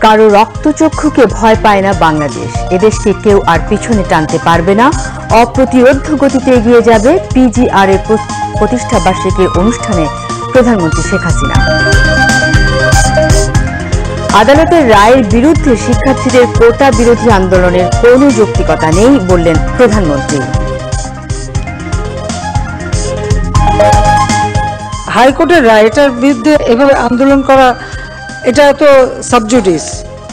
কারো রক্তচক্ষুকে ভয় পায় না বাংলাদেশ। এদেশকে কেউ আর পিছনে টানতে পারবে না। অপ্রতিরোধ্য গতিতে এগিয়ে যাবে। পিজিআর এর প্রতিষ্ঠা বার্ষিকী অনুষ্ঠানে প্রধানমন্ত্রী শেখ হাসিনা। আদালতের রায়ের বিরুদ্ধে শিক্ষার্থীদের কোটা বিরোধী আন্দোলনের কোনো যৌক্তিকতা নেই বললেন প্রধানমন্ত্রী। হাইকোর্টের রায়টার বিরুদ্ধে এভাবে আন্দোলন করা এটা তো সাবজুডিস,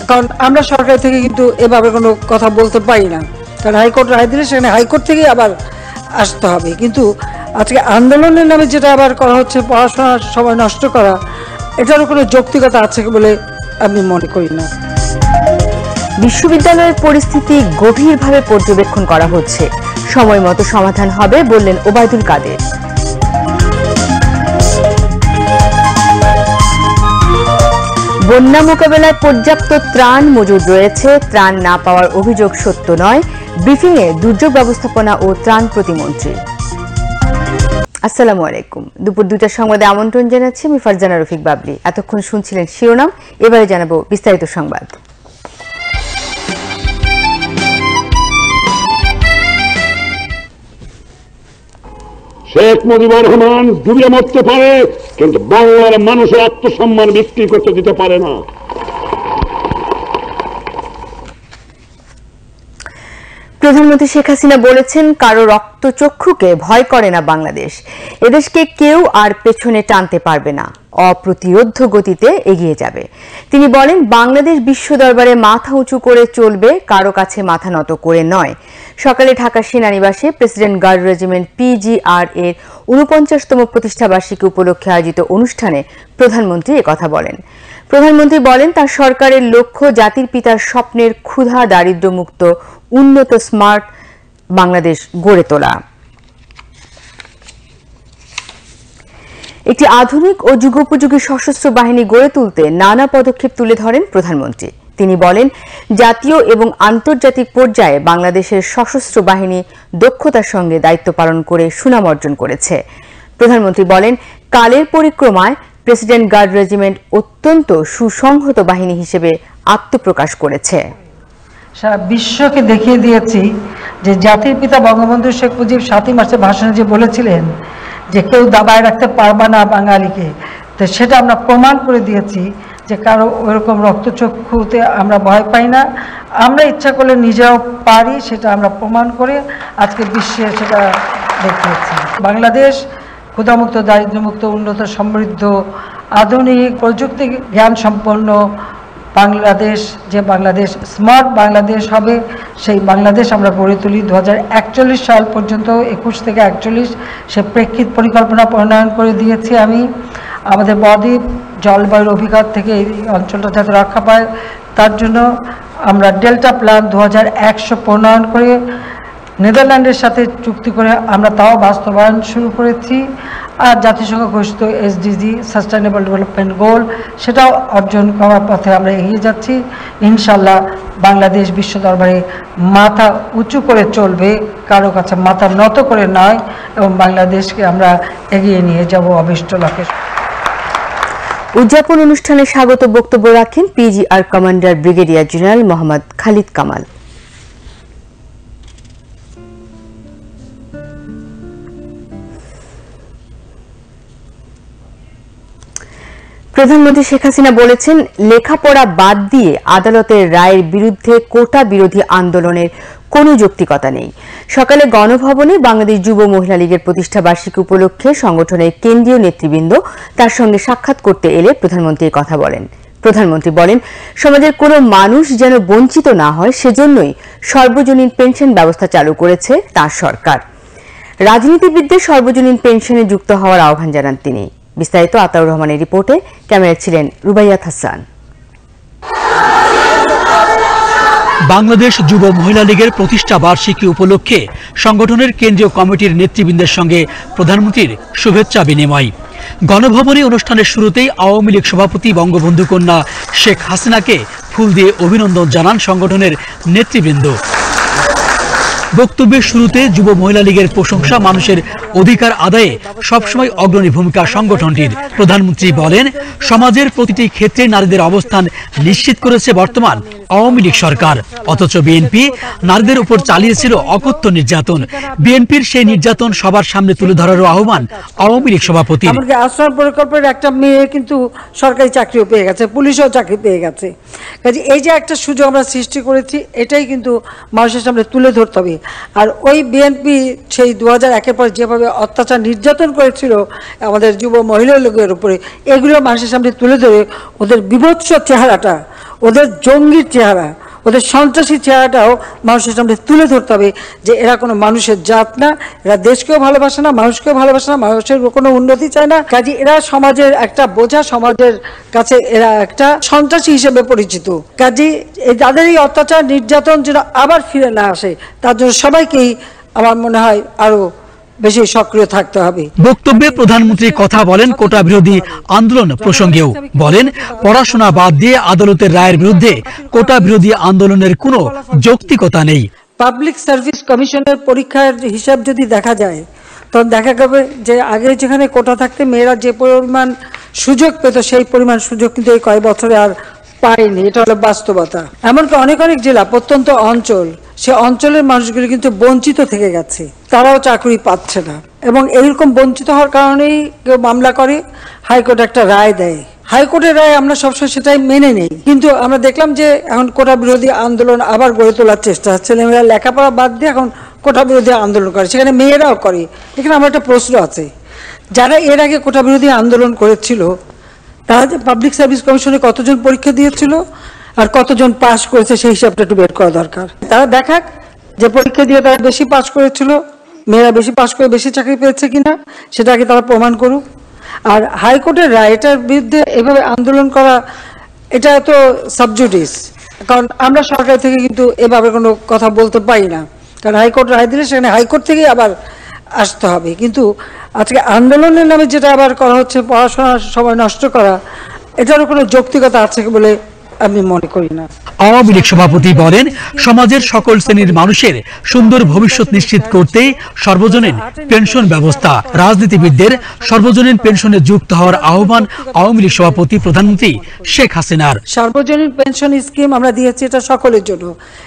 কারণ আমরা সরকার থেকে কিন্তু এভাবে কোনো কথা বলতে পারি না, কারণ হাইকোর্ট রায় দিলে সেখানে হাইকোর্ট থেকেই আবার আসতে হবে। কিন্তু আজকে আন্দোলনের নামে যেটা আবার করা হচ্ছে, পড়াশোনার সময় নষ্ট করা, এটারও কোনো যৌক্তিকতা আছে বলে আমি মনে করি না। বিশ্ববিদ্যালয়ের পরিস্থিতি গভীরভাবে পর্যবেক্ষণ করা হচ্ছে, সময় মতো সমাধান হবে বললেন ওবায়দুল কাদের। বন্যা মোকাবেলায় পর্যাপ্ত ত্রাণ মজুদ রয়েছে। ত্রাণ না পাওয়ার অভিযোগ সত্য নয়। ব্রিফিংয়ে দুর্যোগ ব্যবস্থাপনা ও ত্রাণ প্রতিমন্ত্রী। আসসালামু আলাইকুম। দুপুর 2টার সংবাদে আমন্ত্রণ জানাচ্ছি আমি ফারজানা রফিক বাবলি। এতক্ষণ শুনছিলেন শিরোনাম, এবারে জানাবো বিস্তারিত সংবাদ। শেখ মুজিবুর রহমান ডুবে মরতে পারে, কিন্তু বাংলার মানুষের আত্মসম্মান বিক্রি করতে দিতে পারে না। প্রধানমন্ত্রী শেখ হাসিনা বলেছেন, কারো রক্তচক্ষুকে ভয় করে না বাংলাদেশ। এদেশকে কেউ আর পেছনে টানতে পারবে না। অপ্রতিরোধ্য গতিতে এগিয়ে যাবে। তিনি বলেন, বাংলাদেশ বিশ্ব দরবারে মাথা উঁচু করে চলবে, কারো কাছে মাথা নত করে নয়। সকালে ঢাকা সেনানিবাসে প্রেসিডেন্ট গার্ড রেজিমেন্ট পিজিআর এর ৪৯তম প্রতিষ্ঠা বার্ষিকী উপলক্ষে আয়োজিত অনুষ্ঠানে প্রধানমন্ত্রী একথা বলেন। প্রধানমন্ত্রী বলেন, তার সরকারের লক্ষ্য জাতির পিতার স্বপ্নের ক্ষুধা দারিদ্র্যমুক্ত উন্নত স্মার্ট বাংলাদেশ গড়ে তোলা। একটি আধুনিক ও যুগোপযোগী সশস্ত্র বাহিনী গড়ে তুলতে নানা পদক্ষেপ তুলে ধরেন প্রধানমন্ত্রী। তিনি বলেন, জাতীয় এবং আন্তর্জাতিক পর্যায়ে বাংলাদেশের সশস্ত্র বাহিনী দক্ষতার সঙ্গে দায়িত্ব পালন করে সুনাম অর্জন করেছে। প্রধানমন্ত্রী বলেন, কালের পরিক্রমায় প্রেসিডেন্ট গার্ড রেজিমেন্ট অত্যন্ত সুসংহত বাহিনী হিসেবে আত্মপ্রকাশ করেছে। সারা বিশ্বকে দেখিয়ে দিয়েছি যে জাতির পিতা বঙ্গবন্ধু শেখ মুজিব 7ই মার্চের ভাষণে যে বলেছিলেন যে কেউ দাবায় রাখতে পারবে না বাঙালিকে, তো সেটা আমরা প্রমাণ করে দিয়েছি যে কারো ওইরকম রক্তচক্ষুতে আমরা ভয় পাই না। আমরা ইচ্ছা করলে নিজেরাও পারি, সেটা আমরা প্রমাণ করে আজকে বিশ্বে সেটা দেখিয়েছি। বাংলাদেশ ক্ষুধামুক্ত দারিদ্র্যমুক্ত উন্নত সমৃদ্ধ আধুনিক প্রযুক্তি জ্ঞান সম্পন্ন বাংলাদেশ, যে বাংলাদেশ স্মার্ট বাংলাদেশ হবে, সেই বাংলাদেশ আমরা গড়ে তুলি। 2041 সাল পর্যন্ত 21 থেকে 41 সে প্রেক্ষিত পরিকল্পনা প্রণয়ন করে দিয়েছি আমি। আমাদের বদ্বীপ জলবায়ুর অভিঘাত থেকে এই অঞ্চলটা যাতে রক্ষা পায়, তার জন্য আমরা ডেল্টা প্ল্যান 2100 প্রণয়ন করে নেদারল্যান্ডের সাথে চুক্তি করে আমরা তাও বাস্তবায়ন শুরু করেছি। আর জাতিসংঘ ঘোষিত SDG সাস্টেইনেবল ডেভেলপমেন্ট গোল, সেটাও অর্জন করার পথে আমরা এগিয়ে যাচ্ছি। ইনশাল্লাহ বাংলাদেশ বিশ্ব দরবারে মাথা উঁচু করে চলবে, কারো কাছে মাথা নত করে নয়, এবং বাংলাদেশকে আমরা এগিয়ে নিয়ে যাব অভিষ্ট লক্ষ্যে। উদযাপন অনুষ্ঠানে স্বাগত বক্তব্য রাখেন PGR commander brigadier general Mohammad Khalid Kamal. প্রধানমন্ত্রী শেখ হাসিনা বলেছেন, লেখাপড়া বাদ দিয়ে আদালতের রায়ের বিরুদ্ধে কোটা বিরোধী আন্দোলনের কোনো যৌক্তিকতা নেই। সকালে গণভবনে বাংলাদেশ যুব মহিলা লীগের প্রতিষ্ঠা বার্ষিকী উপলক্ষে সংগঠনের কেন্দ্রীয় নেতৃবৃন্দ তার সঙ্গে সাক্ষাৎ করতে এলে প্রধানমন্ত্রী কথা বলেন। প্রধানমন্ত্রী বলেন, সমাজের কোনো মানুষ যেন বঞ্চিত না হয়, সেজন্যই সর্বজনীন পেনশন ব্যবস্থা চালু করেছে তার সরকার। রাজনীতিবিদদের সর্বজনীন পেনশনে যুক্ত হওয়ার আহ্বান জানান তিনি। বিস্তারিত আতাউর রহমানের রিপোর্টে, ক্যামেরায় ছিলেন রুবাইয়াত হাসান। বাংলাদেশ যুব মহিলা লীগের প্রতিষ্ঠা বার্ষিকী উপলক্ষে সংগঠনের কেন্দ্রীয় কমিটির নেতৃবৃন্দের সঙ্গে প্রধানমন্ত্রীর শুভেচ্ছা বিনিময়। গণভবনে অনুষ্ঠানের শুরুতেই আওয়ামী লীগ সভাপতি বঙ্গবন্ধু কন্যা শেখ হাসিনাকে ফুল দিয়ে অভিনন্দন জানান সংগঠনের নেতৃবৃন্দ। বক্তব্যের শুরুতে যুব মহিলা লীগের প্রশংসা মানুষের অধিকার আদায়ে সবসময় অগ্রণী ভূমিকা সংগঠনটির। প্রধানমন্ত্রী বলেন, সমাজের প্রতিটি ক্ষেত্রে নারীদের অবস্থান নিশ্চিত করেছে বর্তমান আওয়ামী লীগ সরকার, অথচ বিএনপি নারীদের উপর চালিয়েছিল অকথ্য নির্যাতন। বিএনপির সেই নির্যাতন সবার সামনে তুলে ধরারও আহ্বান আওয়ামী লীগ সভাপতি। আমাদের আশ্রয় পরিকল্পনার একটা মেয়ে কিন্তু সরকারি চাকরিও পেয়ে গেছে, পুলিশও চাকরি পেয়ে গেছে। কাজে এই যে একটা সুযোগ আমরা সৃষ্টি করেছি, এটাই কিন্তু মানুষের সামনে তুলে ধরতে হবে। আর ওই বিএনপি সেই 2001-এর পর যেভাবে অত্যাচার নির্যাতন করেছিল আমাদের যুব মহিলা লোকের উপরে, এগুলো মানুষের সামনে তুলে ধরে ওদের বিভৎস চেহারাটা, ওদের জঙ্গির চেহারা, ওদের সন্ত্রাসী চেহারাটাও মানুষের সামনে তুলে ধরতে হবে যে এরা কোনো মানুষের জাত না, এরা দেশকেও ভালোবাসে না, মানুষকেও ভালোবাসে না, মানুষের কোনো উন্নতি চায় না। কাজে এরা সমাজের একটা বোঝা, সমাজের কাছে এরা একটা সন্ত্রাসী হিসেবে পরিচিত। কাজে যাদের এই অত্যাচার নির্যাতন যেন আবার ফিরে না আসে, তার জন্য সবাইকেই আমার মনে হয় আরো বেশি সক্রিয় থাকতে হবে। বক্তব্যে প্রধানমন্ত্রী কথা বলেন কোটা বিরোধী আন্দোলন প্রসঙ্গেও। বলেন, পড়াশোনা বাদ দিয়ে আদালতের রায়ের বিরুদ্ধে কোটা বিরোধী আন্দোলনের কোনো যৌক্তিকতা নেই। পাবলিক সার্ভিস কমিশনের পরীক্ষার হিসাব যদি দেখা যায়, তখন দেখা যাবে যে আগে যেখানে কোটা থাকতে মেয়েরা যে পরিমাণ সুযোগ পেত, সেই পরিমাণ সুযোগ কিন্তু এই কয়েক বছরে আর পায়নি। এটা হলো বাস্তবতা। এমনকি অনেক অনেক জেলা, প্রত্যন্ত অঞ্চল, সে অঞ্চলের মানুষগুলি কিন্তু বঞ্চিত থেকে গেছে, তারাও চাকরি পাচ্ছে না। এবং এরকম বঞ্চিত হওয়ার কারণেই কেউ মামলা করে, হাইকোর্ট একটা রায় দেয়, হাইকোর্টের রায় আমরা সবসময় সেটাই মেনে নেই। কিন্তু আমরা দেখলাম যে এখন কোটা বিরোধী আন্দোলন আবার গড়ে তোলার চেষ্টা, ছেলেমেয়েরা লেখাপড়া বাদ দিয়ে এখন কোটা বিরোধী আন্দোলন করে, সেখানে মেয়েরাও করে। এখানে আমার একটা প্রশ্ন আছে, যারা এর আগে কোটা বিরোধী আন্দোলন করেছিল তারা যে পাবলিক সার্ভিস কমিশনে কতজন পরীক্ষা দিয়েছিল আর কতজন পাস করেছে, সেই হিসাবটা একটু বের করা দরকার। তারা দেখাক যে পরীক্ষা দিয়ে তারা বেশি পাস করেছিল, মেয়েরা বেশি পাস করে বেশি চাকরি পেয়েছে কিনা, সেটাকে তারা প্রমাণ করুক। আর হাইকোর্টের রায়, এটার বিরুদ্ধে এভাবে আন্দোলন করা, এটা তো সাবজুডিস, কারণ আমরা সরকার থেকে কিন্তু এভাবে কোনো কথা বলতে পারি না, কারণ হাইকোর্ট রায় দিলে সেখানে হাইকোর্ট থেকেই আবার আসতে হবে। কিন্তু আজকে আন্দোলনের নামে যেটা আবার করা হচ্ছে, পড়াশোনার সময় নষ্ট করা, এটারও কোনো যৌক্তিকতা আছে বলে আমি মনে করি না। আওয়ামী লীগ সভাপতি বলেন, সমাজের সকল শ্রেণীর মানুষের সুন্দর ভবিষ্যৎ নিশ্চিত করতে সর্বজনীন পেনশন ব্যবস্থা, রাজনীতিবিদদের সর্বজনীন পেনশনে যুক্ত হওয়ার আহ্বান আওয়ামী লীগ সভাপতি প্রধানমন্ত্রী শেখ হাসিনার। সার্বজনীন পেনশন স্কিম আমরা দিয়েছি, এটা সকলের জন্য।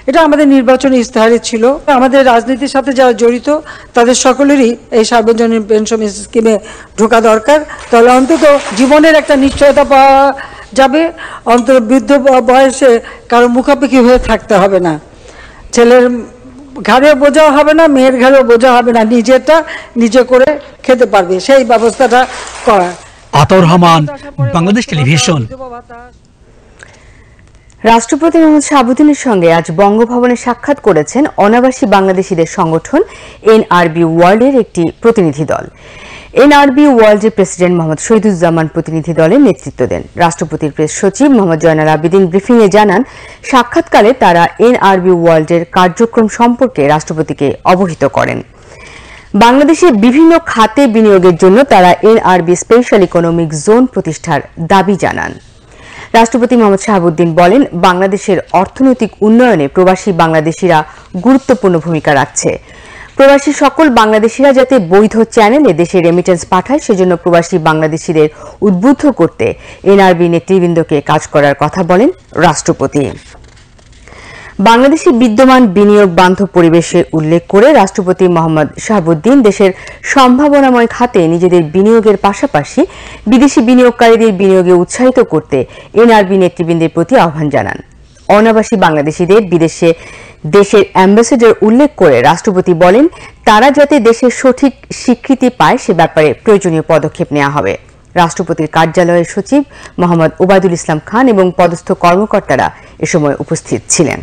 এটা আমাদের নির্বাচনী ইস্তেহারে ছিল। আমাদের রাজনীতির সাথে যারা জড়িত তাদের সকলেরই এই সার্বজনীন পেনশন স্কিমে ঢোকা দরকার। তাহলে অন্তত জীবনের একটা নিশ্চয়তা পাওয়া যাবে, অন্তত বৃদ্ধ বয়সে কারো মুখাপেক্ষি হয়ে থাকতে হবে না, ছেলের ঘাড়েও বোঝা হবে না, মেয়ের ঘাড়েও বোঝা হবে না, নিজেরটা নিজে করে খেতে পারবে, সেই ব্যবস্থাটা করা। আতর রহমান, বাংলাদেশ টেলিভিশন। রাষ্ট্রপতি মোহাম্মদ শাহাবুদ্দিনের সঙ্গে আজ বঙ্গভবনে সাক্ষাৎ করেছেন অনাবাসী বাংলাদেশিদের সংগঠন এনআরবি ওয়ার্ল্ডের একটি প্রতিনিধি দল। এনআরবি ওয়ার্ল্ডের প্রেসিডেন্ট মোহাম্মদ শহীদুজ্জামান প্রতিনিধি দলের নেতৃত্ব দেন। রাষ্ট্রপতির প্রেস সচিব মোহাম্মদ জয়নাল আবেদিন ব্রিফিংয়ে জানান, সাক্ষাৎকালে তারা এনআরবি ওয়ার্ল্ডের কার্যক্রম সম্পর্কে রাষ্ট্রপতিকে অবহিত করেন। বাংলাদেশের বিভিন্ন খাতে বিনিয়োগের জন্য তারা এনআরবি স্পেশাল ইকোনমিক জোন প্রতিষ্ঠার দাবি জানান। রাষ্ট্রপতি মোহাম্মদ শাহাবুদ্দিন বলেন, বাংলাদেশের অর্থনৈতিক উন্নয়নে প্রবাসী বাংলাদেশিরা গুরুত্বপূর্ণ ভূমিকা রাখছে। প্রবাসী সকল বাংলাদেশিরা যাতে বৈধ চ্যানেলে দেশে রেমিটেন্স পাঠায়, সেজন্য প্রবাসী বাংলাদেশিদের উদ্বুদ্ধ করতে এনআরবি নেতৃবৃন্দকে কাজ করার কথা বলেন রাষ্ট্রপতি। বাংলাদেশে বিদ্যমান বিনিয়োগ বান্ধব পরিবেশের উল্লেখ করে রাষ্ট্রপতি মোহাম্মদ শাহাবুদ্দিন দেশের সম্ভাবনাময় খাতে নিজেদের বিনিয়োগের পাশাপাশি বিদেশি বিনিয়োগকারীদের বিনিয়োগে উৎসাহিত করতে এনআরবি নেতৃবৃন্দের প্রতি আহ্বান জানান। অনাবাসী বাংলাদেশিদের বিদেশে দেশের অ্যাম্বাসেডর উল্লেখ করে রাষ্ট্রপতি বলেন, তারা যাতে দেশের সঠিক স্বীকৃতি পায় সে ব্যাপারে প্রয়োজনীয় পদক্ষেপ নেওয়া হবে। রাষ্ট্রপতির কার্যালয়ের সচিব মোহাম্মদ ওবায়দুল ইসলাম খান এবং পদস্থ কর্মকর্তারা এ সময় উপস্থিত ছিলেন।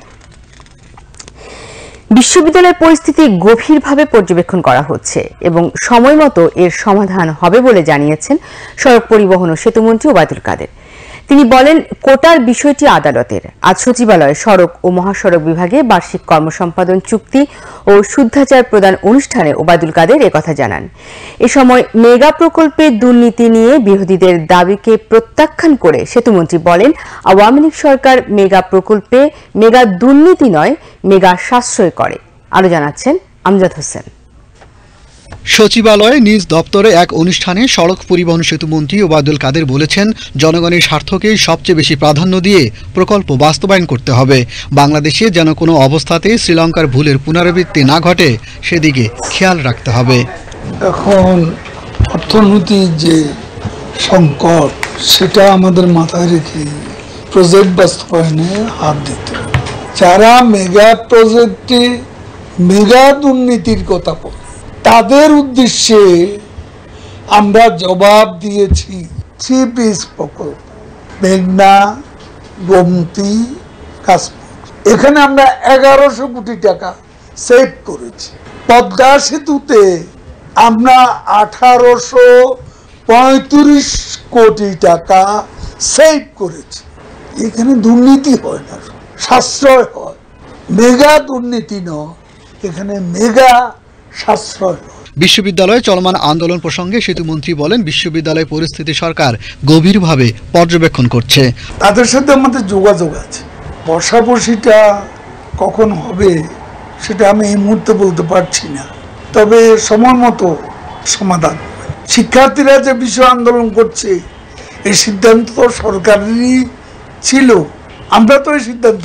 বিশ্ববিদ্যালয়ের পরিস্থিতি গভীরভাবে পর্যবেক্ষণ করা হচ্ছে এবং সময়মতো এর সমাধান হবে বলে জানিয়েছেন সড়ক পরিবহন ও সেতুমন্ত্রী ওবায়দুল কাদের। তিনি বলেন, কোটার বিষয়টি আদালতের। আজ সচিবালয়ে সড়ক ও মহাসড়ক বিভাগে বার্ষিক কর্মসম্পাদন চুক্তি ও শুদ্ধাচার প্রদান অনুষ্ঠানে ওবায়দুল কাদের একথা জানান। এ সময় মেগা প্রকল্পের দুর্নীতি নিয়ে বিরোধীদের দাবিকে প্রত্যাখ্যান করে সেতুমন্ত্রী বলেন, আওয়ামী লীগ সরকার মেগা প্রকল্পে মেগা দুর্নীতি নয়, মেগা সাশ্রয় করে। আরো জানাচ্ছেন আমজাদ হোসেন। সচিবালয়ে নিজ দপ্তরে এক অনুষ্ঠানে সড়ক পরিবহন সেতুমন্ত্রী ওবায়দুল কাদের বলেছেন, জনগণের স্বার্থকেই সবচেয়ে বেশি প্রাধান্য দিয়ে প্রকল্প বাস্তবায়ন করতে হবে। বাংলাদেশে যেন কোনো অবস্থাতেই শ্রীলঙ্কার ভুলের পুনরাবৃত্তি না ঘটে সেদিকে খেয়াল রাখতে হবে। এখন অর্থনৈতিক যে সংকট সেটা আমাদের মাথায় রেখে প্রজেক্ট বাস্তবায়নে হাত দিতে হবে। যারা মেগা প্রজেক্টে মেগা দুর্নীতির কথা বলে তাদের উদ্দেশ্যে আমরা জবাব দিয়েছি। 3 পিস প্রকল্প মেঘনা, গোমতী, কাশপুর, এখানে আমরা 1100 কোটি টাকা সেভ করেছি। পদ্মা সেতুতে আমরা 1835 কোটি টাকা সেভ করেছি। এখানে দুর্নীতি হয় না, সাশ্রয় হয়। মেগা দুর্নীতি নয়, এখানে মেগা সাশ্রয়। বিশ্ববিদ্যালয়ে চলমান আন্দোলন প্রসঙ্গে সেতুমন্ত্রী বলেন, বিশ্ববিদ্যালয় পরিস্থিতি সরকার গভীরভাবে পর্যবেক্ষণ করছে। তাদের সাথে আমাদের যোগাযোগ আছে। বসাবসিটা কখন হবে সেটা আমি এই মুহূর্তে বলতে পারছি না, তবে সময় মতো সমাধান। শিক্ষার্থীরা যে বিষয় আন্দোলন করছে এই সিদ্ধান্ত তো সরকারেরই ছিল, আমরা তো এই সিদ্ধান্ত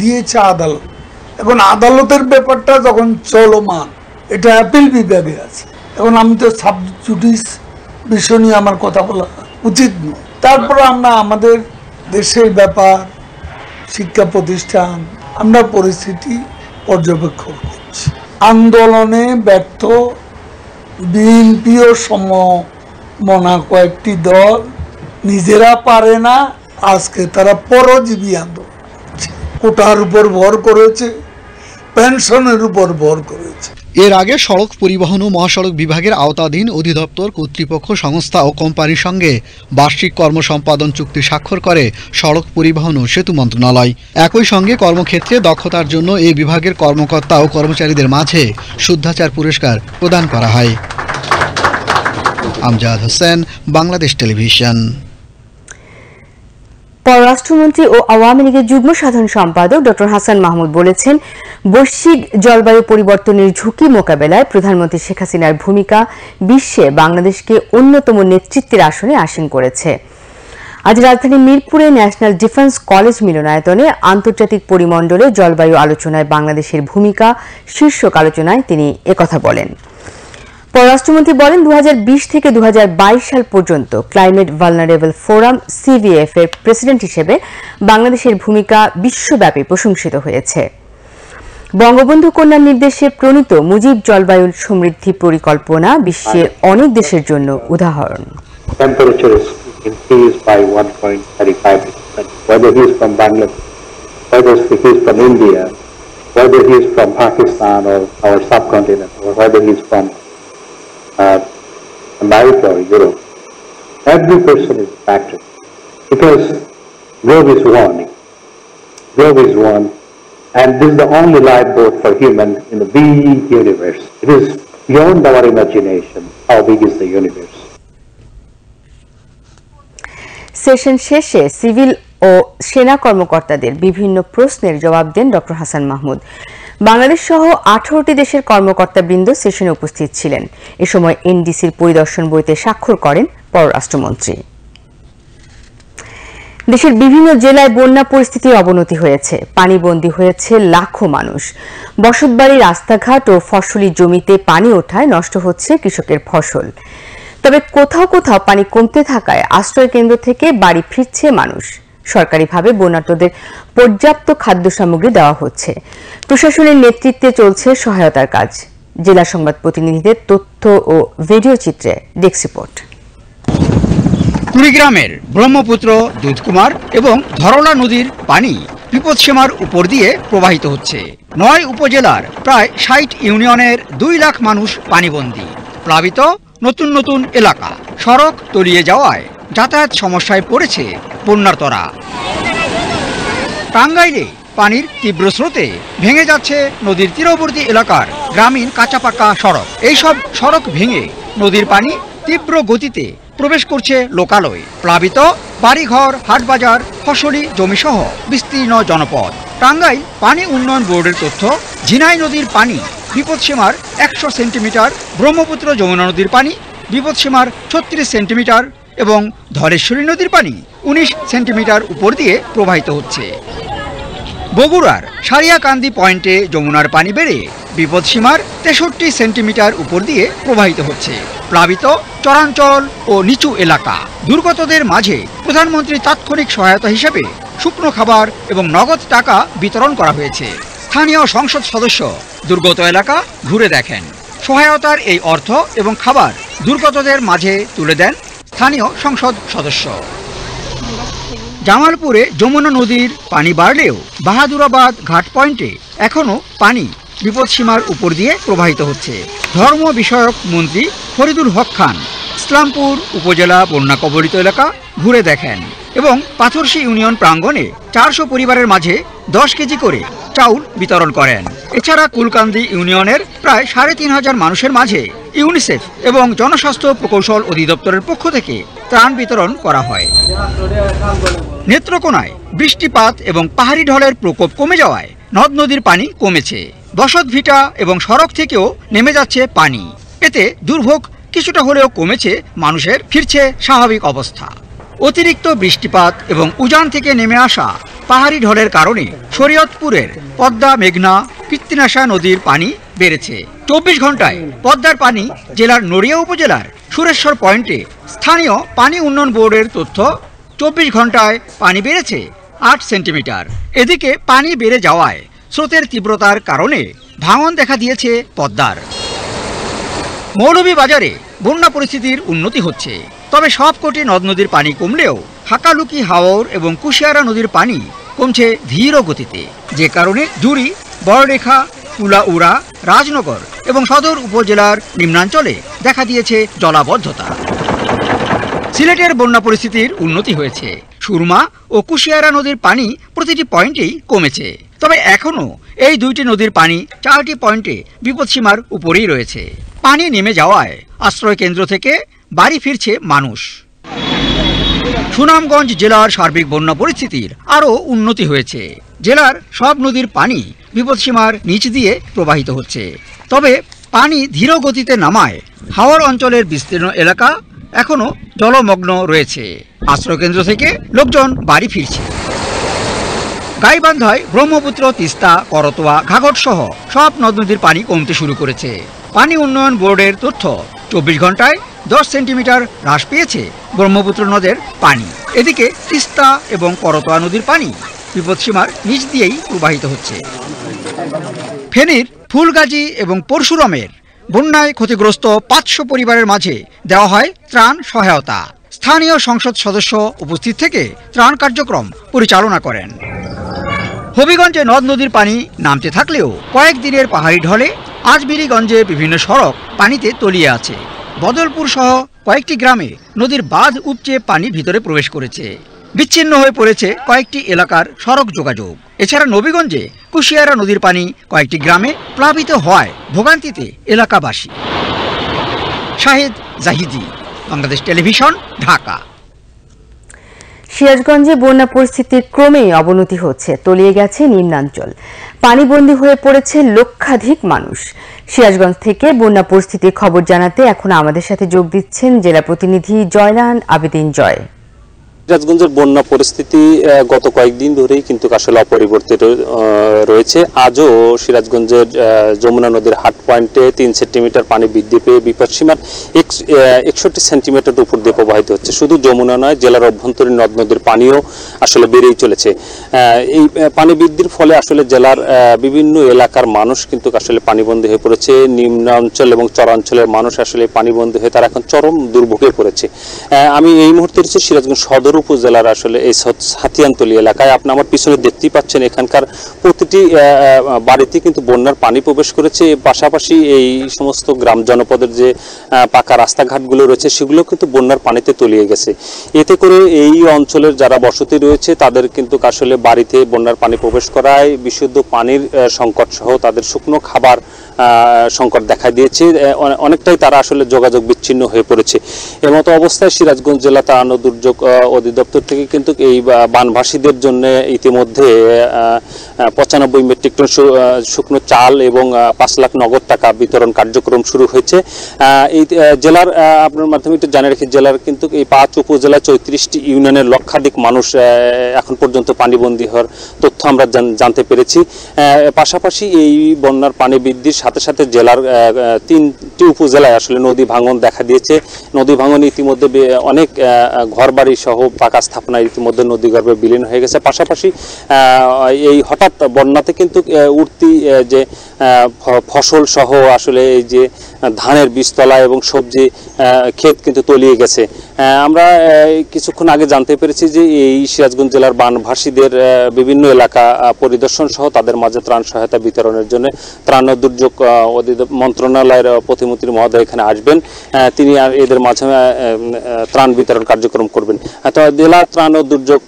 দিয়েছে আদালত। এখন আদালতের ব্যাপারটা যখন চলমান, এটা অ্যাপিল বিভাগে আছে। এখন আমি তো সাব জুডিস বিষয় নিয়ে আমার কথা বলা উচিত নয়। তারপরে আমরা আমাদের দেশের ব্যাপার, শিক্ষা প্রতিষ্ঠান, আমরা পরিস্থিতি পর্যবেক্ষণ করছি। আন্দোলনে ব্যর্থ বিএনপিও সমমনা কয়েকটি দল নিজেরা পারে না, আজকে তারা পরজীবী আন্দোলন করছে। কোটার উপর ভর করেছে, পেনশনের উপর ভর করেছে। এর আগে সড়ক পরিবহন ও মহাসড়ক বিভাগের আওতাধীন অধিদপ্তর, কর্তৃপক্ষ, সংস্থা ও কোম্পানির সঙ্গে বার্ষিক কর্মসম্পাদন চুক্তি স্বাক্ষর করে সড়ক পরিবহন ও সেতু মন্ত্রণালয়। একই সঙ্গে কর্মক্ষেত্রে দক্ষতার জন্য এই বিভাগের কর্মকর্তা ও কর্মচারীদের মাঝে শুদ্ধাচার পুরস্কার প্রদান করা হয়। আমজাদ হোসেন, বাংলাদেশ টেলিভিশন। পররাষ্ট্রমন্ত্রী ও আওয়ামী লীগের যুগ্ম সাধারণ সম্পাদক ডক্টর হাসান মাহমুদ বলেছেন, বৈশ্বিক জলবায়ু পরিবর্তনের ঝুঁকি মোকাবেলায় প্রধানমন্ত্রী শেখ হাসিনার ভূমিকা বিশ্বে বাংলাদেশকে অন্যতম নেতৃত্বের আসনে আসীন করেছে। আজ রাজধানীর মিরপুরে ন্যাশনাল ডিফেন্স কলেজ মিলনায়তনে আন্তর্জাতিক পরিমণ্ডলে জলবায়ু আলোচনায় বাংলাদেশের ভূমিকা শীর্ষক আলোচনায় তিনি একথা বলেন। পররাষ্ট্রমন্ত্রী বলেন, 2020 থেকে 2022 সাল পর্যন্ত ক্লাইমেট ভালনারেবল ফোরাম CVF এর প্রেসিডেন্ট হিসেবে বাংলাদেশের ভূমিকা বিশ্বব্যাপী প্রশংসিত হয়েছে। বঙ্গবন্ধু কন্যার নির্দেশে প্রণীত মুজিব জলবায়ু সমৃদ্ধি পরিকল্পনা বিশ্বের অনেক দেশের জন্য উদাহরণ। Temperature is increased by 1.35%. Whether he is from Bangladesh, whether he is from India, whether he is from Pakistan or our subcontinent, or whether he is from America or Europe, every person is a factor, because globe is one. Globe is one, and this is the only lifeboat for human in the big universe. It is beyond our imagination how big is the universe. Session শেষে civil ও সেনা কর্মকর্তাদের বিভিন্ন প্রশ্নের জবাব দেন doctor Hasan Mahmud. Bangladesh সহ 18টি দেশের কর্মকর্তাবৃন্দ সেশনে উপস্থিত ছিলেন। এ সময় এনডিসির পরিদর্শন বইতে স্বাক্ষর করেন পররাষ্ট্রমন্ত্রী। দেশের বিভিন্ন জেলায় বন্যা পরিস্থিতির অবনতি হয়েছে, পানিবন্দী হয়েছে লাখো মানুষ। বসতবাড়ি, রাস্তাঘাট ও ফসলি জমিতে পানি ওঠায় নষ্ট হচ্ছে কৃষকের ফসল। তবে কোথাও কোথাও পানি কমতে থাকায় আশ্রয় কেন্দ্র থেকে বাড়ি ফিরছে মানুষ। সরকারিভাবে বন্যার্তদের পর্যাপ্ত খাদ্য সামগ্রী দেওয়া হচ্ছে। প্রশাসনের নেতৃত্বে চলছে সহায়তার কাজ। জেলা সংবাদ প্রতিনিধিদের তথ্য ও ভিডিও চিত্রে ডেস্ক রিপোর্ট। কুড়িগ্রামের ব্রহ্মপুত্র, দুধকুমার এবং ধরলা নদীর পানি বিপদসীমার উপর দিয়ে প্রবাহিত হচ্ছে। 9 উপজেলার প্রায় 60 ইউনিয়নের 2 লাখ মানুষ পানিবন্দী। প্লাবিত নতুন নতুন এলাকা, সড়ক তলিয়ে যাওয়ায় যাতায়াত সমস্যায় পড়েছে বন্যার্তরা। টাঙ্গাইলে পানির তীব্র স্রোতে ভেঙে যাচ্ছে নদীর তীরবর্তী এলাকার গ্রামীণ কাঁচা পাকা সড়ক। এইসব সড়ক ভেঙে নদীর পানি তীব্র গতিতে প্রবেশ করছে লোকালয়ে। প্লাবিত বাড়িঘর, হাটবাজার, ফসলি জমিসহ বিস্তীর্ণ জনপদ। টাঙ্গাইল পানি উন্নয়ন বোর্ডের তথ্য, ঝিনাই নদীর পানি বিপদসীমার 100 সেন্টিমিটার, ব্রহ্মপুত্র যমুনা নদীর পানি বিপদসীমার 36 সেন্টিমিটার এবং ধলেশ্বরী নদীর পানি 19 সেন্টিমিটার উপর দিয়ে প্রবাহিত হচ্ছে। বগুড়ার সারিয়াকান্দি পয়েন্টে যমুনার পানি বেড়ে বিপদসীমার 63 সেন্টিমিটার উপর দিয়ে প্রবাহিত হচ্ছে। প্লাবিত চরাঞ্চল ও নিচু এলাকা দুর্গতদের মাঝে প্রধানমন্ত্রী তাৎক্ষণিক সহায়তা হিসেবে শুকনো খাবার এবং নগদ টাকা বিতরণ করা হয়েছে। স্থানীয় সংসদ সদস্য দুর্গত এলাকা ঘুরে দেখেন। সহায়তার এই অর্থ এবং খাবার দুর্গতদের মাঝে তুলে দেন স্থানীয় সংসদ সদস্য। জামালপুরে যমুনা নদীর পানি বাড়লেও বাহাদুরাবাদ ঘাট পয়েন্টে এখনও পানি বিপদসীমার উপর দিয়ে প্রবাহিত হচ্ছে। ধর্ম বিষয়ক মন্ত্রী ফরিদুল হক খান ইসলামপুর উপজেলা বন্যা কবলিত এলাকা ঘুরে দেখেন এবং পাথরশী ইউনিয়ন প্রাঙ্গণে 400 পরিবারের মাঝে 10 কেজি করে চাউল বিতরণ করেন। এছাড়া কুলকান্দি ইউনিয়নের প্রায় 3500 মানুষের মাঝে ইউনিসেফ এবং জনস্বাস্থ্য প্রকৌশল অধিদপ্তরের পক্ষ থেকে ত্রাণ বিতরণ করা হয়। নেত্রকোনায় বৃষ্টিপাত এবং পাহাড়ি ঢলের প্রকোপ কমে যাওয়ায় নদ নদীর পানি কমেছে। বসতভিটা এবং সড়ক থেকেও নেমে যাচ্ছে পানি। এতে দুর্ভোগ কিছুটা হলেও কমেছে, মানুষের ফিরছে স্বাভাবিক অবস্থা। অতিরিক্ত বৃষ্টিপাত এবং উজান থেকে নেমে আসা পাহাড়ি ঢলের কারণে শরীয়তপুরের পদ্মা মেঘনা কীর্তিনাশা নদীর পানি বেড়েছে। 24 ঘন্টায় পদ্মার পানি জেলার নড়িয়া উপজেলার সুরেশ্বর পয়েন্টে স্থানীয় পানি উন্নয়ন বোর্ডের তথ্য 24 ঘন্টায় পানি বেড়েছে 8 সেন্টিমিটার। এদিকে পানি বেড়ে যাওয়ায় স্রোতের তীব্রতার কারণে ভাঙন দেখা দিয়েছে পদ্মার। মৌলভীবাজারে বন্যা পরিস্থিতির উন্নতি হচ্ছে, তবে সবকটি নদ নদীর পানি কমলেও হাকালুকি হাওর এবং কুশিয়ারা নদীর পানি কমছে ধীর গতিতে, যে কারণে জুড়ি, বড়রেখা, কুলাউড়া, রাজনগর এবং সদর উপজেলার নিম্নাঞ্চলে দেখা দিয়েছে জলাবদ্ধতা। সিলেটের বন্যা পরিস্থিতির উন্নতি হয়েছে। সুরমা ও কুশিয়ারা নদীর পানি প্রতিটি পয়েন্টেই কমেছে, তবে এখনও এই দুইটি নদীর পানি 4টি পয়েন্টে বিপদসীমার উপরেই রয়েছে। পানি নেমে যাওয়ায় আশ্রয় কেন্দ্র থেকে বাড়ি ফিরছে মানুষ। সুনামগঞ্জ জেলার সার্বিক বন্যা পরিস্থিতির আরও উন্নতি হয়েছে। জেলার সব নদীর পানি বিপদসীমার নিচ দিয়ে প্রবাহিত হচ্ছে, তবে পানি ধীর গতিতে নামায় হাওর অঞ্চলের বিস্তীর্ণ এলাকা এখনও জলমগ্ন রয়েছে। আশ্রয়কেন্দ্র থেকে লোকজন বাড়ি ফিরছে। গাইবান্ধায় ব্রহ্মপুত্র, তিস্তা, করতোয়া, ঘাঘট সহ সব নদ নদীর পানি কমতে শুরু করেছে। পানি উন্নয়ন বোর্ডের তথ্য, 24 ঘন্টায় 10 সেন্টিমিটার হ্রাস পেয়েছে ব্রহ্মপুত্র নদের পানি। এদিকে তিস্তা এবং করতোয়া নদীর পানি বিপদসীমার নিচ দিয়েই প্রবাহিত হচ্ছে। ফেনীর ফুলগাজী এবং পরশুরামের বন্যায় ক্ষতিগ্রস্ত 500 পরিবারের মাঝে দেওয়া হয় ত্রাণ সহায়তা। স্থানীয় সংসদ সদস্য উপস্থিত থেকে ত্রাণ কার্যক্রম পরিচালনা করেন। হবিগঞ্জে নদ নদীর পানি নামতে থাকলেও কয়েকদিনের পাহাড়ি ঢলে আজমিরিগঞ্জে বিভিন্ন সড়ক পানিতে তলিয়ে আছে। বদলপুর সহ কয়েকটি গ্রামে নদীর বাঁধ উপচে পানি ভিতরে প্রবেশ করেছে। বিচ্ছিন্ন হয়ে পড়েছে কয়েকটি এলাকার সড়ক যোগাযোগ। এছাড়া নবীগঞ্জে কুশিয়ারা নদীর পানি কয়েকটি গ্রামে প্লাবিত হওয়ায় ভোগান্তিতে এলাকাবাসী। শাহেদ জাহিদি, বাংলাদেশ টেলিভিশন, ঢাকা। সিরাজগঞ্জে বন্যা পরিস্থিতির ক্রমেই অবনতি হচ্ছে, তলিয়ে গেছে নিম্নাঞ্চল, পানিবন্দী হয়ে পড়েছে লক্ষাধিক মানুষ। সিরাজগঞ্জ থেকে বন্যা পরিস্থিতির খবর জানাতে এখন আমাদের সাথে যোগ দিচ্ছেন জেলা প্রতিনিধি জয়নান আবেদিন জয়। সিরাজগঞ্জের বন্যা পরিস্থিতি গত কয়েকদিন ধরেই কিন্তু আসলে অপরিবর্তিত রয়েছে। আজও সিরাজগঞ্জের যমুনা নদীর হাট পয়েন্টে 3 সেন্টিমিটার পানি বৃদ্ধি পেয়ে বিপদসীমার 61 সেন্টিমিটার উপর দিয়ে প্রবাহিত হচ্ছে। শুধু যমুনা নয়, জেলার অভ্যন্তরীণ নদ নদীর পানিও আসলে বেড়েই চলেছে। এই পানি বৃদ্ধির ফলে আসলে জেলার বিভিন্ন এলাকার মানুষ কিন্তু আসলে পানিবন্দী হয়ে পড়েছে। নিম্নাঞ্চল এবং চরাঞ্চলের মানুষ আসলে পানিবন্দী হয়ে তারা এখন চরম দুর্ভোগে পড়েছে। আমি এই মুহূর্তে রয়েছে সিরাজগঞ্জ সদর উপজেলার আসলে এই হাতিয়ানতলী এলাকায়। আপনি আমার পিছনে দেখতেই পাচ্ছেন, এখানকার প্রতিটি বাড়িতে কিন্তু বন্যার পানি প্রবেশ করেছে। পাশাপাশি এই সমস্ত গ্রাম জনপদের যে পাকা রাস্তাঘাটগুলো রয়েছে সেগুলো কিন্তু বন্যার পানিতে তলিয়ে গেছে। এতে করে এই অঞ্চলের যারা বসতি রয়েছে তাদের কিন্তু আসলে বাড়িতে বন্যার পানি প্রবেশ করায় বিশুদ্ধ পানির সংকট সহ তাদের শুকনো খাবার সংকট দেখা দিয়েছে। অনেকটাই তারা আসলে যোগাযোগ বিচ্ছিন্ন হয়ে পড়েছে। এমতো অবস্থায় সিরাজগঞ্জ জেলা ত্রাণ ও দুর্যোগ অধিদপ্তর থেকে কিন্তু এই বানভাসীদের জন্য ইতিমধ্যে 95 মেট্রিক টন শুকনো চাল এবং 5 লাখ নগদ টাকা বিতরণ কার্যক্রম শুরু হয়েছে। এই জেলার আপনার মাধ্যমে একটু জানিয়ে রাখি, জেলার কিন্তু এই 5 উপজেলা 34টি ইউনিয়নের লক্ষাধিক মানুষ এখন পর্যন্ত পানিবন্দী হওয়ার তথ্য আমরা জানতে পেরেছি। পাশাপাশি এই বন্যার পানি বৃদ্ধির সাথে সাথে জেলার 3টি উপজেলায় আসলে নদী ভাঙন দেখা দিয়েছে। নদী ভাঙন ইতিমধ্যে অনেক ঘরবাড়ি সহ পাকা স্থাপনা ইতিমধ্যে নদীগর্ভে বিলীন হয়ে গেছে। পাশাপাশি এই হঠাৎ বন্যাতে কিন্তু উঠতি যে ফসল সহ আসলে এই যে ধানের বীজতলা এবং সবজি ক্ষেত কিন্তু তলিয়ে গেছে। আমরা কিছুক্ষণ আগে জানতে পেরেছি যে এই সিরাজগঞ্জ জেলার বানভাসীদের বিভিন্ন এলাকা পরিদর্শন সহ তাদের মাঝে ত্রাণ সহায়তা বিতরণের জন্য ত্রাণ ও দুর্যোগ মন্ত্রণালয়ের প্রতিমন্ত্রী মহোদয় এখানে আসবেন। তিনি এদের মাঝে ত্রাণ বিতরণ কার্যক্রম করবেন। তো জেলা ত্রাণ ও দুর্যোগ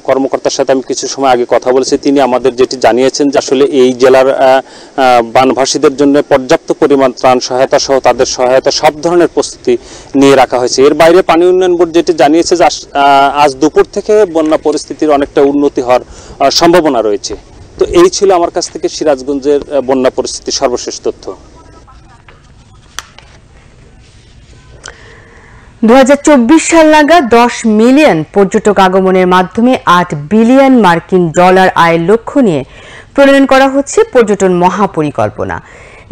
কর্মকর্তার সাথে আমি কিছু সময় আগে কথা বলেছি। তিনি আমাদের যেটি জানিয়েছেন যে আসলে এই জেলার বানভাসীদের জন্য পর্যাপ্ত পরিমাণ ত্রাণ সহায়তা সহ তাদের সহায়তা সব ধরনের প্রস্তুতি নিয়ে রাখা হয়েছে। এর বাইরে পানি উন্নয়ন বোর্ড যেটি জানিয়েছে যে আজ দুপুর থেকে বন্যা পরিস্থিতির অনেকটা উন্নতি হওয়ার সম্ভাবনা রয়েছে। তো এই ছিল আমার কাছ থেকে সিরাজগঞ্জের বন্যা পরিস্থিতির সর্বশেষ তথ্য। 2024 সাল নাগাদ 10 মিলিয়ন পর্যটক আগমনের মাধ্যমে 8 বিলিয়ন মার্কিন ডলার আয়ের লক্ষ্য নিয়ে প্রণয়ন করা হচ্ছে পর্যটন মহাপরিকল্পনা।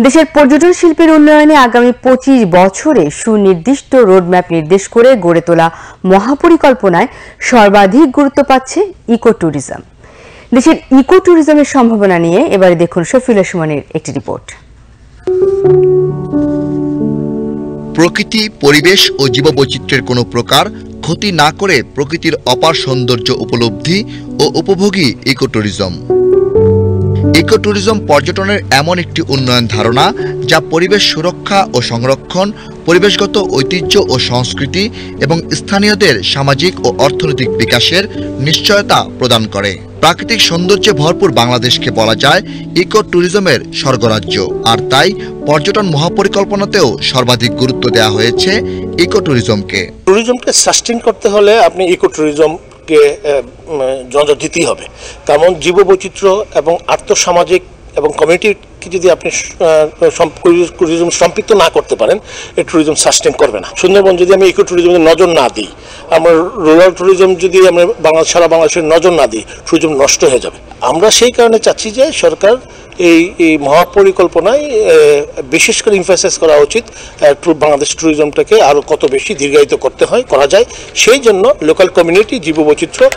দেশের পর্যটন শিল্পের উন্নয়নে আগামী 25 বছরে সুনির্দিষ্ট রোডম্যাপ নির্দেশ করে গড়ে তোলা মহাপরিকল্পনায় সর্বাধিক গুরুত্ব পাচ্ছে ইকো ট্যুরিজম। দেশের ইকো ট্যুরিজমের সম্ভাবনা নিয়ে এবারে দেখুন শফিউল্লাহ সুমনের একটি রিপোর্ট। প্রকৃতি, পরিবেশ ও জীববৈচিত্র্যের কোনো প্রকার ক্ষতি না করে প্রকৃতির অপার সৌন্দর্য উপলব্ধি ও উপভোগী ইকো ট্যুরিজম। ইকো ট্যুরিজম পর্যটনের এমন একটি উন্নয়ন ধারণা যা পরিবেশ সুরক্ষা ও সংরক্ষণ, পরিবেশগত ঐতিহ্য ও সংস্কৃতি এবং স্থানীয়দের সামাজিক ও অর্থনৈতিক বিকাশের নিশ্চয়তা প্রদান করে। প্রাকৃতিক সৌন্দর্যে ভরপুর বাংলাদেশকে বলা যায় ইকো ট্যুরিজমের স্বর্গরাজ্য, আর তাই পর্যটন মহাপরিকল্পনাতেও সর্বাধিক গুরুত্ব দেওয়া হয়েছে ইকো ট্যুরিজমকে। ট্যুরিজমকে সাস্টেইন করতে হলে আপনি ইকো ট্যুরিজমকে নজর দিতেই হবে। তেমন জীববৈচিত্র্য এবং আর্থসামাজিক এবং কমিউনিটিকে যদি আপনি ট্যুরিজম সম্পৃক্ত না করতে পারেন, এই ট্যুরিজম সাস্টেইন করবে না। সুন্দরবন যদি আমি ইকো ট্যুরিজমে নজর না দিই, আমরা রুরাল ট্যুরিজম যদি আমরা সারা বাংলাদেশের নজর না দিই, ট্যুরিজম নষ্ট হয়ে যাবে। আমরা সেই কারণে চাচ্ছি যে সরকার এই মহাপরিকল্পনায় বিশেষ করে এমফাসাইজ করা উচিত বাংলাদেশ ট্যুরিজমটাকে আরও কত বেশি দীর্ঘায়িত করা যায়। সেই জন্য লোকাল কমিউনিটি, জীববৈচিত্র্য,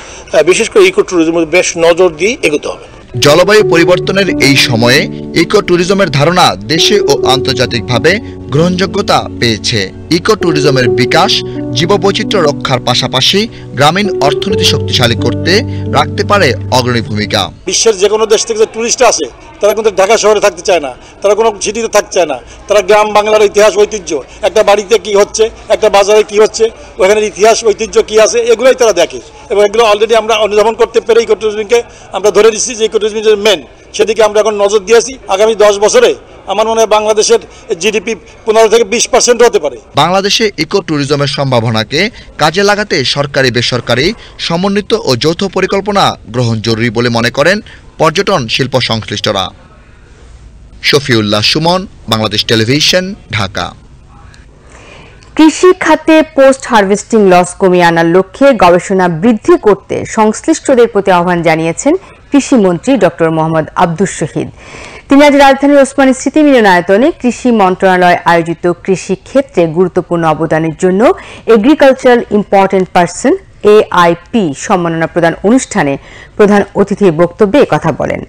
বিশেষ করে ইকো ট্যুরিজমের বেশ নজর দিয়ে এগোতে হবে। জলবায়ু পরিবর্তনের এই সময়ে ইকো ট্যুরিজমের ধারণা দেশে ও আন্তর্জাতিকভাবে গ্রহণযোগ্যতা পেয়েছে। ইকো ট্যুরিজমের বিকাশ জীববৈচিত্র্য রক্ষার পাশাপাশি গ্রামীণ অর্থনীতি শক্তিশালী করতে রাখতে পারে অগ্রণী ভূমিকা। বিশ্বের যে কোনো দেশ থেকে যে টুরিস্ট আসে, তারা কিন্তু ঢাকা শহরে থাকতে চায় না, তারা কোনো সিটিতে থাকতে চায় না, তারা গ্রাম বাংলার ইতিহাস ঐতিহ্য, একটা বাড়িতে কি হচ্ছে, একটা বাজারে কি হচ্ছে, ওখানের ইতিহাস ঐতিহ্য কি আছে, এগুলোই তারা দেখে। এবং এগুলো অলরেডি আমরা অনুধাবন করতে পেরে ইকো ট্যুরিজমকে আমরা ধরে দিচ্ছি যে ইকো ট্যুরিজম মেন, সেদিকে আমরা এখন নজর দিয়েছি। আগামী 10 বছরে আমার মনে হয় বাংলাদেশের জিডিপি 15 থেকে 20% হতে পারে। বাংলাদেশে ইকো ট্যুরিজমের সম্ভাবনাকে কাজে লাগাতে সরকারি বেসরকারি সমন্বিত ও যৌথ পরিকল্পনা গ্রহণ জরুরি বলে মনে করেন পর্যটন শিল্প সংশ্লিষ্টরা। শফিউল্লাহ সুমন, বাংলাদেশ টেলিভিশন, ঢাকা। কৃষি খাতে পোস্ট হারভেস্টিং লস কমিয়ে আনার লক্ষ্যে গবেষণা বৃদ্ধি করতে সংশ্লিষ্টদের প্রতি আহ্বান জানিয়েছেন কৃষিমন্ত্রী ডক্টর মোহাম্মদ আব্দুস শহীদ। তিনি আজ রাজধানীর ওসমানী স্মৃতি মিলনায়তনে কৃষি মন্ত্রণালয় আয়োজিত কৃষি ক্ষেত্রে গুরুত্বপূর্ণ অবদানের জন্য এগ্রিকালচারাল ইম্পর্টেন্ট পারসন AIP সম্মাননা প্রদান অনুষ্ঠানে প্রধান অতিথির বক্তব্যে একথা বলেন।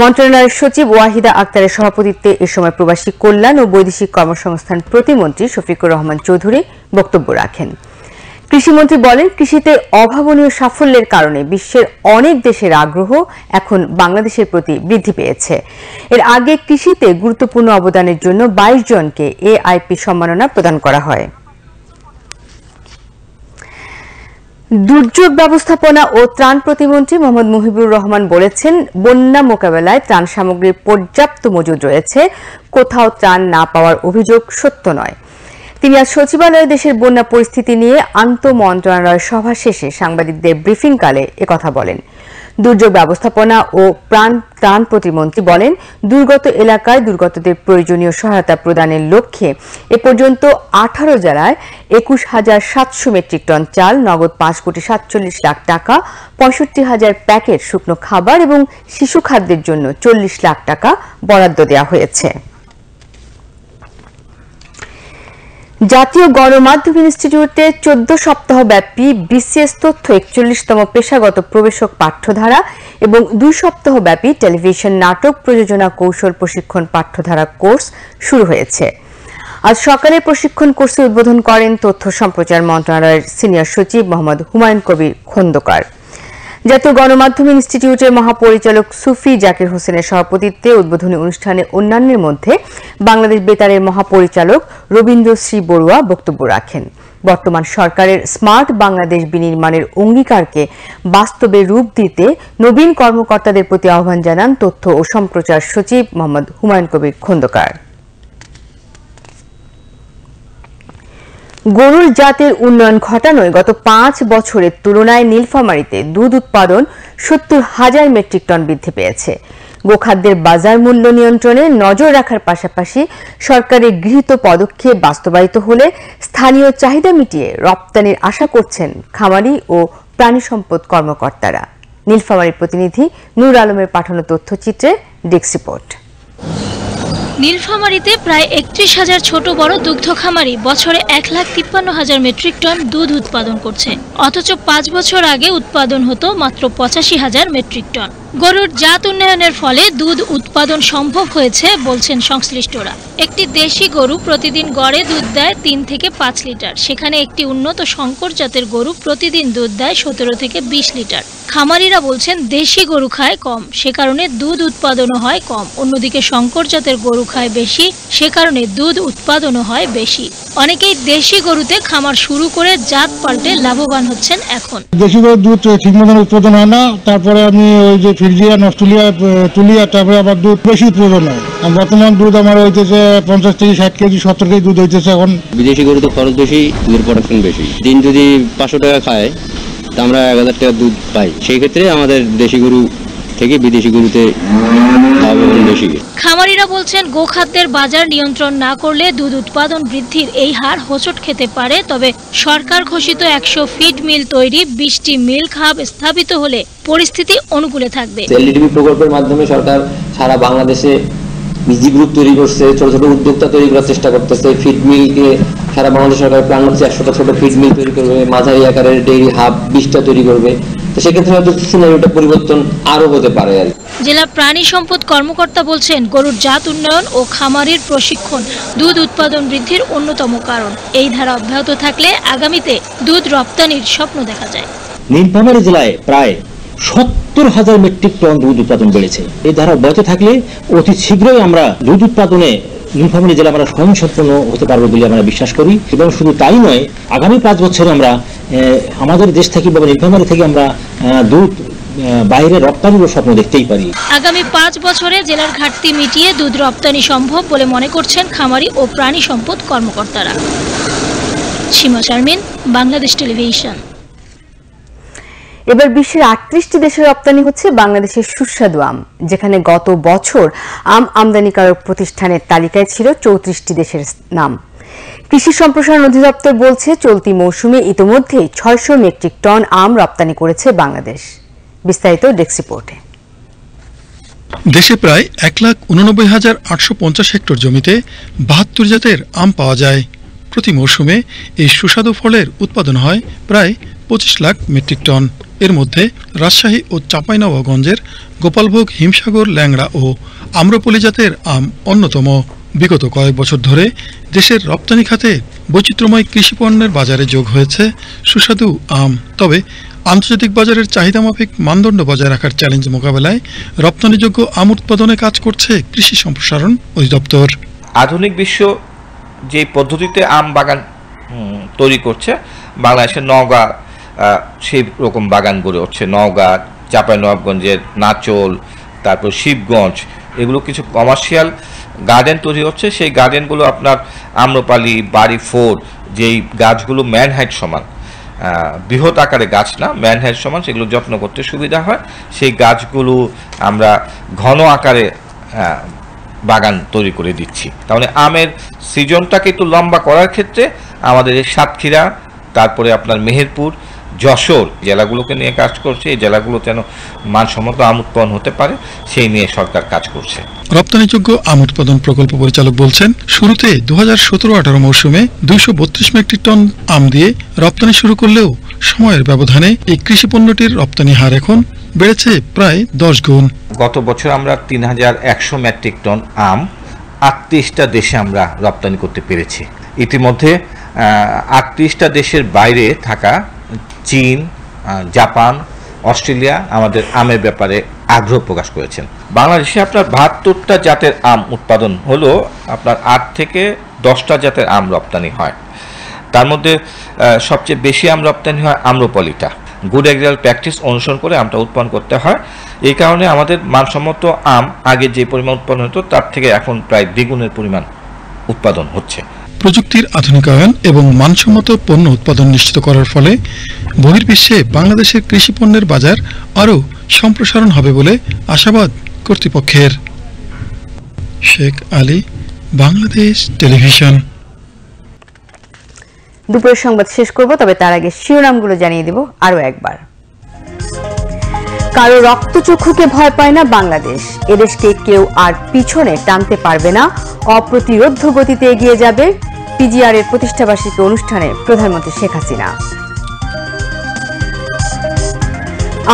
মন্ত্রণালয়ের সচিব ওয়াহিদা আক্তারের সভাপতিত্বে এ সময় প্রবাসী কল্যাণ ও বৈদেশিক কর্মসংস্থান প্রতিমন্ত্রী শফিকুর রহমান চৌধুরী বক্তব্য রাখেন। কৃষিমন্ত্রী বলেন, কৃষিতে অভাবনীয় সাফল্যের কারণে বিশ্বের অনেক দেশের আগ্রহ এখন বাংলাদেশের প্রতি বৃদ্ধি পেয়েছে। এর আগে কৃষিতে গুরুত্বপূর্ণ অবদানের জন্য 22 জনকে AIP সম্মাননা প্রদান করা হয়। দুর্যোগ ব্যবস্থাপনা ও ত্রাণ প্রতিমন্ত্রী মোহাম্মদ মুহিবুর রহমান বলেছেন, বন্যা মোকাবেলায় ত্রাণ সামগ্রীর পর্যাপ্ত মজুদ রয়েছে, কোথাও ত্রাণ না পাওয়ার অভিযোগ সত্য নয়। তিনি আজ সচিবালয়ে দেশের বন্যা পরিস্থিতি নিয়ে আন্তঃমন্ত্রণালয় সভা শেষে সাংবাদিকদের ব্রিফিংকালে একথা বলেন। দুর্যোগ ব্যবস্থাপনা ও ত্রাণ প্রতিমন্ত্রী বলেন, দুর্গত এলাকায় দুর্গতদের প্রয়োজনীয় সহায়তা প্রদানের লক্ষ্যে এ পর্যন্ত 18 জেলায় 21,700 মেট্রিক টন চাল, নগদ 5,47 লাখ টাকা, 65,000 প্যাকেট শুকনো খাবার এবং শিশু খাদ্যের জন্য 40 লাখ টাকা বরাদ্দ দেওয়া হয়েছে। জাতীয় গণমাধ্যম ইনস্টিটিউটে 14 সপ্তাহ ব্যাপী বিসিএস তথ্য 41তম পেশাগত প্রবেশক পাঠ্যধারা এবং 2 সপ্তাহ ব্যাপী টেলিভিশন নাটক প্রযোজনা কৌশল প্রশিক্ষণ পাঠ্যধারা কোর্স শুরু হয়েছে। আজ সকালে প্রশিক্ষণ কোর্সে উদ্বোধন করেন তথ্য সম্প্রচার মন্ত্রণালয়ের সিনিয়র সচিব মোহাম্মদ হুমায়ুন কবির খন্দকার। জাতীয় গণমাধ্যম ইনস্টিটিউটের মহাপরিচালক সুফি জাকির হোসেনের সভাপতিত্বে উদ্বোধনী অনুষ্ঠানে অন্যান্যের মধ্যে বাংলাদেশ বেতারের মহাপরিচালক রবীন্দ্রশ্রী বড়ুয়া বক্তব্য রাখেন। বর্তমান সরকারের স্মার্ট বাংলাদেশ বিনির্মাণের অঙ্গীকারকে বাস্তবে রূপ দিতে নবীন কর্মকর্তাদের প্রতি আহ্বান জানান তথ্য ও সম্প্রচার সচিব মোহাম্মদ হুমায়ুন কবির খন্দকার। গরুর জাতের উন্নয়ন ঘটানোয় গত 5 বছরের তুলনায় নীলফামারীতে দুধ উৎপাদন 70,000 মেট্রিক টন বৃদ্ধি পেয়েছে। গোখাদ্যের বাজার মূল্য নিয়ন্ত্রণে নজর রাখার পাশাপাশি সরকারের গৃহীত পদক্ষেপ বাস্তবায়িত হলে স্থানীয় চাহিদা মিটিয়ে রপ্তানির আশা করছেন খামারি ও প্রাণী সম্পদ কর্মকর্তারা। নীলফামারীর প্রতিনিধি নূর আলমের পাঠানো তথ্যচিত্রে ডেস্ক রিপোর্ট। নীলফামারীতে প্রায় 31,000 ছোট বড় দুগ্ধ খামারি বছরে 1,53,000 মেট্রিক টন দুধ উৎপাদন করছে, অথচ 5 বছর আগে উৎপাদন হতো মাত্র 85,000 মেট্রিক টন। গরুর জাত উন্নয়নের ফলে দুধ উৎপাদন সম্ভব হয়েছে বলছেন সংশ্লিষ্টরা। একটি দেশি গরু প্রতিদিন গড়ে দুধ দেয় 3 থেকে 5 লিটার, সেখানে একটি উন্নত শঙ্কর জাতের গরু প্রতিদিন দুধ দেয় 17 থেকে 20 লিটার। খামারিরা বলছেন দেশি গরু খায় কম, সে কারণে দুধ উৎপাদনও হয় কম। অন্যদিকে শঙ্কর জাতের গরু খায় বেশি, সে কারণে দুধ উৎপাদনও হয় বেশি। অনেকেই দেশি গরুতে খামার শুরু করে জাত পাল্টে লাভবান হচ্ছেন এখন। দেশি গরুর দুধ ঠিক মতন উৎপাদন হয় না, তারপরে আমি ওই যে ফ্রিজিয়ান অস্ট্রেলিয়া তুলিয়া, তারপরে আবার দুধ বেশি উৎপাদন হয়। বর্তমান দুধ আমার হইতেছে 50 থেকে 60 কেজি 70 কেজি দুধ হইতেছে এখন। বিদেশি গরু তো খরচ বেশি, দুধের প্রোডাকশন বেশি। দিন যদি 500 টাকা খায় তা আমরা 1000 টাকা দুধ পাই। সেই ক্ষেত্রে আমাদের দেশি গরু থেকে বিদেশি গরুতে লাভবান বেশি। খামারিরা বলছেন গোখাদ্যের বাজার নিয়ন্ত্রণ না করলে দুধ উৎপাদন বৃদ্ধির এই হার হোঁচট খেতে পারে। তবে সরকার ঘোষিত 100 ফিড মিল তৈরি, 20টি মিল্ক হাব স্থাপিত হলে পরিস্থিতি অনুকূলে থাকবে। এলডিডিপি প্রকল্পের মাধ্যমে সরকার সারা বাংলাদেশে বিজি গ্রুপ তৈরি করছে, ছোট ছোট উদ্যোক্তা তৈরি করার চেষ্টা করতেছে। ফিড মিলকে সারা বাংলাদেশ সরকার প্ল্যান করছে 100টা ছোট ফিড মিল তৈরি করবে, মাঝারি আকারের ডেইরি হাব 20টা তৈরি করবে। তো সেক্ষেত্রে হয়তো সিনারিওটা পরিবর্তন আরো হতে পারে। আর জেলা প্রাণী সম্পদ কর্মকর্তা বলছেন গরুর জাত উন্নয়ন ও খামারির প্রশিক্ষণ দুধ উৎপাদন বৃদ্ধির অন্যতম কারণ। এই ধারা অব্যাহত থাকলে আগামীতে দুধ রপ্তানির স্বপ্ন দেখা যায়। নীলফামারী জেলায় প্রায় 70,000 মেট্রিক টন দুধ উৎপাদন বেড়েছে। এই ধারা অব্যাহত থাকলে অতি শীঘ্রই আমরা দুধ উৎপাদনে নীলফামারী জেলা আমরা স্বয়ংসম্পূর্ণ হতে পারবো বলে আমরা বিশ্বাস করি। এবং শুধু তাই নয়, আগামী 5 বছরে আমরা আমাদের দেশ থেকে বা নীলফামারী থেকে আমরা দুধ বাইরে রপ্তানির স্বপ্ন দেখতেই পারি। আগামী 5 বছরে জেলার ঘাটতি মিটিয়ে দুধ রপ্তানি সম্ভব বলে মনে করছেন খামারি ও প্রাণী সম্পদ কর্মকর্তারা। সীমা শারমিন, বাংলাদেশ টেলিভিশন। এবার বিশ্বের 38টি দেশে রপ্তানি হচ্ছে বাংলাদেশের সুস্বাদু আম, যেখানে গত বছর আম আমদানিকারক প্রতিষ্ঠানের তালিকায় ছিল 34টি দেশের নাম। কৃষি সম্প্রসারণ অধিদপ্তর বলছে চলতি মৌসুমে ইতোমধ্যেই 600 মেট্রিক টন আম রপ্তানি করেছে বাংলাদেশ। বিস্তারিত ডেস্ক রিপোর্টে। দেশে প্রায় 1,89,850 হেক্টর জমিতে 72 জাতের আম পাওয়া যায়। প্রতি মৌসুমে এই সুস্বাদু ফলের উৎপাদন হয় প্রায় 25 লাখ মেট্রিক টন। এর মধ্যে রাজশাহী ও চাঁপাইনবাবগঞ্জের গোপালভোগ, হিমসাগর, ল্যাংড়া ও আম্রপলি জাতের আম অন্যতম। বিগত কয়েক বছর ধরে দেশের রপ্তানি খাতে বৈচিত্র্যময় কৃষি পণ্যের বাজারে যোগ হয়েছে সুস্বাদু আম। তবে আন্তর্জাতিক বাজারের চাহিদামাফিক মানদণ্ড বজায় রাখার চ্যালেঞ্জ মোকাবেলায় রপ্তানিযোগ্য আম উৎপাদনে কাজ করছে কৃষি সম্প্রসারণ অধিদপ্তর। আধুনিক বিশ্ব যে পদ্ধতিতে আম বাগান তৈরি করছে, বাংলাদেশের নওগাঁ সেই রকম বাগান গড়ে উঠছে। নওগাঁ, চাঁপাইনবাবগঞ্জের নাচল, তারপর শিবগঞ্জ, এগুলো কিছু কমার্শিয়াল গার্ডেন তৈরি হচ্ছে। সেই গার্ডেনগুলো আপনার আম্রপালি, বাড়ি 4 যেই গাছগুলো ম্যান হাইট সমান, বৃহৎ আকারে গাছ না, ম্যান হাইট সমান, সেগুলো যত্ন করতে সুবিধা হয়, সেই গাছগুলো আমরা ঘন আকারে বাগান তৈরি করে দিচ্ছি। তাহলে আমের সিজনটাকে একটু লম্বা করার ক্ষেত্রে আমাদের এই সাতক্ষীরা, তারপরে আপনার মেহেরপুর, যশোর জেলাগুলোকে নিয়ে কাজ করছে। এই জেলাগুলো যেন মানসম্মত আম উৎপাদন হতে পারে সেই নিয়ে সরকার কাজ করছে। রপ্তানিযোগ্য আম উৎপাদন প্রকল্প পরিচালক বলছেন, শুরুতে 2017-18 মৌসুমে 232 মেট্রিক টন আম দিয়ে রপ্তানি শুরু করলেও সময়ের ব্যবধানে এই কৃষি পণ্যটির রপ্তানি হার এখন বেড়েছে প্রায় 10 গুণ। গত বছর আমরা 3100 মেট্রিক টন আম 38টা দেশে আমরা রপ্তানি করতে পেরেছি। ইতিমধ্যে 38টা দেশের বাইরে থাকা চীন, জাপান, অস্ট্রেলিয়া আমাদের আমের ব্যাপারে আগ্রহ প্রকাশ করেছেন। বাংলাদেশে আপনার 72টা জাতের আম উৎপাদন হলো, আপনার 8 থেকে 10টা জাতের আম রপ্তানি হয়। তার মধ্যে সবচেয়ে বেশি আম রপ্তানি হয় আম্রপালিটা। গুড এগ্রিকালচারাল প্র্যাকটিস অনুসরণ করে আমটা উৎপাদন করতে হয়। এই কারণে আমাদের মানসম্মত আম আগে যে পরিমাণ উৎপাদন হতো তার থেকে এখন প্রায় দ্বিগুণের পরিমাণ উৎপাদন হচ্ছে। প্রযুক্তির আধুনিকায়ন এবং মানসম্মত পণ্য উৎপাদন নিশ্চিত করার ফলে বহির্বিশ্বে বাংলাদেশের কৃষি পণ্যের বাজার আরও সম্প্রসারণ হবে বলে আশাবাদ কর্তৃপক্ষের। শেখ আলী, বাংলাদেশ টেলিভিশন। দুপুরের সংবাদ শেষ করব, তবে তার আগে শিরোনামগুলো জানিয়ে দেব আরো একবার। কারো রক্তচক্ষুকে ভয় পায় না বাংলাদেশ, এদেশকে কেউ আর পিছনে টানতে পারবে না, অপ্রতিরোধ্য গতিতে এগিয়ে যাবে পিজিআর এর প্রতিষ্ঠাবার্ষিকী অনুষ্ঠানে প্রধানমন্ত্রী শেখ হাসিনা।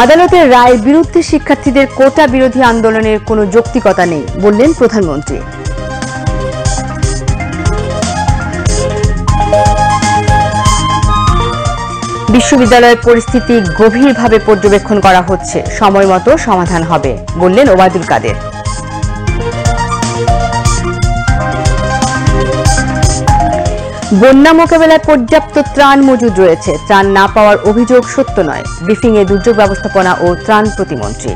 আদালতের রায়ের বিরুদ্ধে শিক্ষার্থীদের কোটা বিরোধী আন্দোলনের কোনো যৌক্তিকতা নেই বললেন প্রধানমন্ত্রী। বিশ্ববিদ্যালয়ের পরিস্থিতি গভীরভাবে পর্যবেক্ষণ করা হচ্ছে, সময় মতো সমাধান হবে বললেন ওবায়দুল কাদের। বন্যা মোকাবেলায় পর্যাপ্ত ত্রাণ মজুদ রয়েছে, ত্রাণ না পাওয়ার অভিযোগ সত্য নয়, ব্রিফিংয়ে দুর্যোগ ব্যবস্থাপনা ও ত্রাণ প্রতিমন্ত্রী।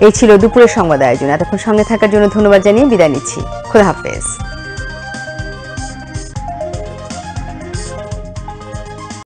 এই ছিল দুপুরের সংবাদ আয়োজন। এতক্ষণ সঙ্গে থাকার জন্য ধন্যবাদ জানিয়ে বিদায় নিচ্ছি। খোদা হাফেজ।